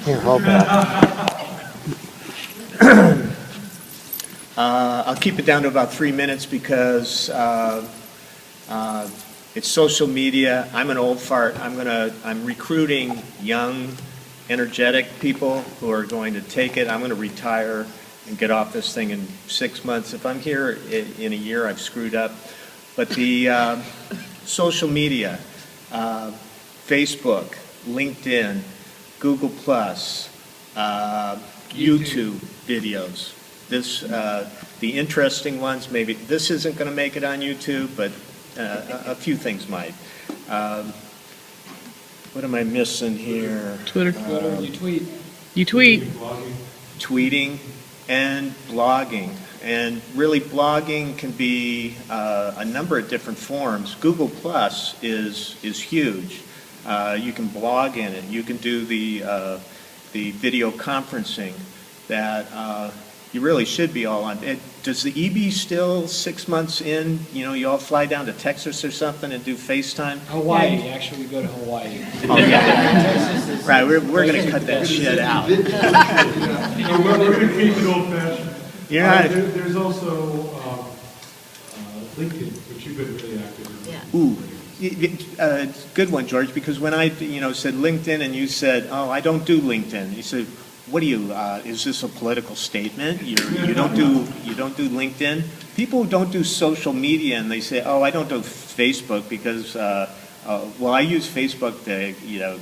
Here, hold that. I'll keep it down to about 3 minutes because it's social media. I'm an old fart. I'm recruiting young, energetic people who are going to take it. I'm going to retire and get off this thing in 6 months. If I'm here in a year, I've screwed up. But the social media, Facebook, LinkedIn, Google+, YouTube videos. The interesting ones, maybe this isn't going to make it on YouTube, but a few things might. What am I missing here? Twitter. You tweet. You tweet. Tweeting and blogging. And really, blogging can be a number of different forms. Google Plus is huge. You can blog in it. You can do the video conferencing that you really should be all on. Does the EB still 6 months in? You know, you all fly down to Texas or something and do FaceTime? Hawaii. Yeah. Actually, we go to Hawaii. Oh, yeah. Right, we're going to cut that shit out. We're going to keep it old-fashioned. Yeah. There's also LinkedIn, which you've been really active in. Ooh, good one, George. Because when I, said LinkedIn, and you said, "Oh, I don't do LinkedIn," you said, "What do you? Is this a political statement? You don't do LinkedIn?" People who don't do social media, and they say, "Oh, I don't do Facebook because." Well, I use Facebook to,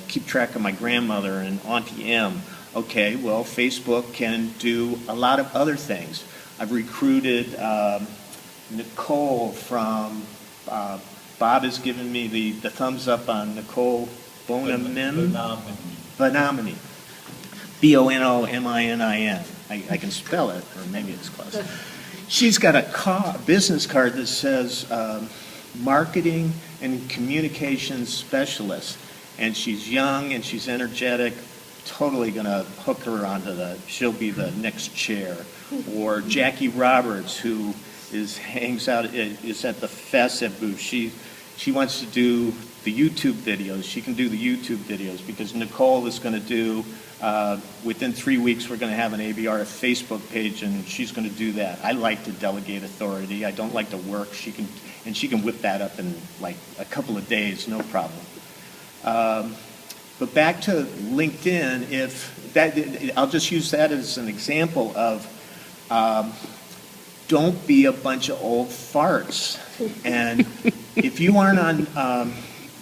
keep track of my grandmother and Auntie M. Okay, well, Facebook can do a lot of other things. I've recruited Nicole from, Bob has given me the thumbs up on Nicole Bonomini. Bonominin. I can spell it, or maybe it's close. She's got a business card that says Marketing and Communications Specialist, and she's young and she's energetic. Totally going to hook her onto she'll be the next chair. Or Jackie Roberts, who is at the FACET booth. She wants to do the YouTube videos. She can do the YouTube videos because Nicole is going to do, within 3 weeks, we're going to have an ABRF Facebook page, and she's going to do that. I like to delegate authority. I don't like to work. She can whip that up in like a couple of days, no problem. But back to LinkedIn, I'll just use that as an example of don't be a bunch of old farts. And if you aren't on,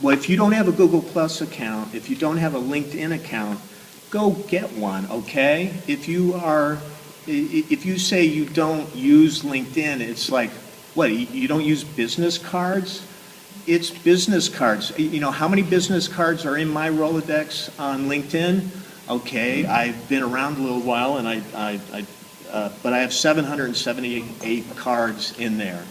if you don't have a Google Plus account, if you don't have a LinkedIn account, go get one, okay? If you say you don't use LinkedIn, it's like, what, you don't use business cards? It's business cards. How many business cards are in my Rolodex on LinkedIn? Okay, I've been around a little while, and but I have 778 cards in there.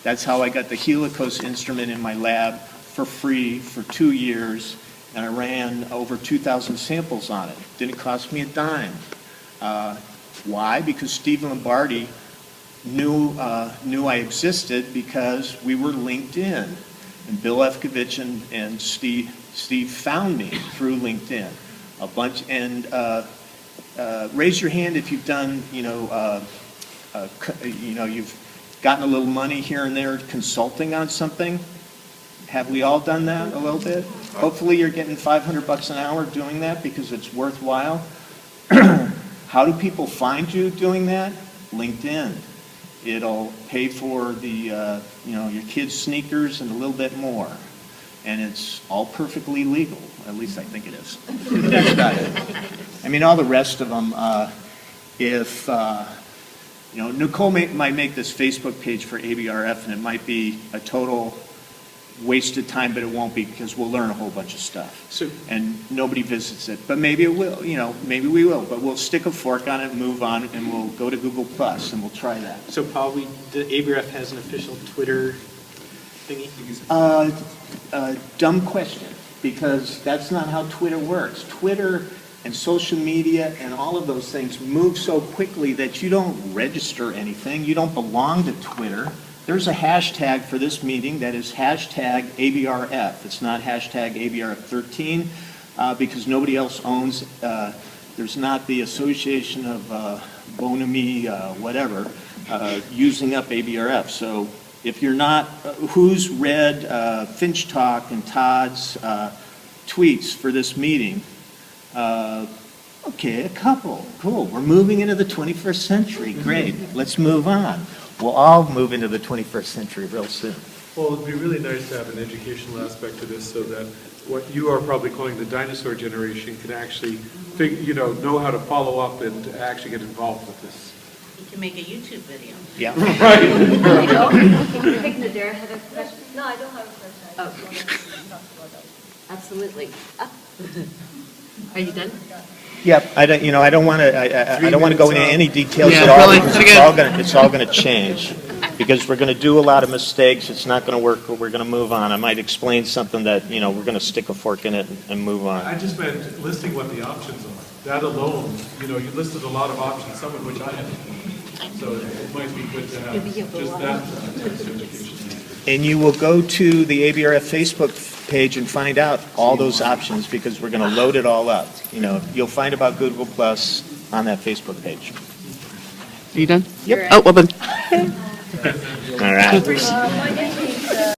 That's how I got the Helicos instrument in my lab for free for 2 years, and I ran over 2,000 samples on it. Didn't cost me a dime. Why? Because Steve Lombardi knew I existed because we were linked in. And Bill Efkovich and Steve found me through LinkedIn. A bunch, and raise your hand if you've done, you've gotten a little money here and there consulting on something. Have we all done that a little bit? Hopefully you're getting $500 an hour doing that because it's worthwhile. How do people find you doing that? LinkedIn. It'll pay for the, your kids' sneakers and a little bit more. And it's all perfectly legal. At least I think it is. That's about it. I mean, all the rest of them, Nicole might make this Facebook page for ABRF, and it might be a total waste of time, but it won't be because we'll learn a whole bunch of stuff. And nobody visits it. But maybe it will, maybe we will. But we'll stick a fork on it, move on, and we'll go to Google Plus, and we'll try that. So, Paul, the ABRF has an official Twitter thingy? Dumb question, because that's not how Twitter works. Twitter and social media and all of those things move so quickly that you don't register anything. You don't belong to Twitter. There's a hashtag for this meeting that is hashtag ABRF. It's not hashtag ABRF13 because nobody else owns There's not the association of Bonamy, whatever, using up ABRF. So if you're not, who's read Finch Talk and Todd's tweets for this meeting? Okay, a couple. Cool. We're moving into the 21st century. Great. Let's move on. We'll all move into the 21st century real soon. Well, it'd be really nice to have an educational aspect to this so that what you are probably calling the dinosaur generation can actually, know how to follow up and actually get involved with this. You can make a YouTube video. Yeah. Dare have a question? No, I don't have a question. I just want to talk about that. Absolutely. Are you done? Yep. I don't want to go into any details Yeah, at all really, because it's all going to change. Because we're going to do a lot of mistakes. It's not going to work, but we're going to move on. I might explain something that, we're going to stick a fork in it and move on. I just meant listing what the options are. That alone, you listed a lot of options, some of which I haven't. So it might be good to have just that education. And you will go to the ABRF Facebook page and find out all those options because we're going to load it all up. You'll find about Google Plus on that Facebook page. Are you done? Yep. Oh, well then. All right. My name is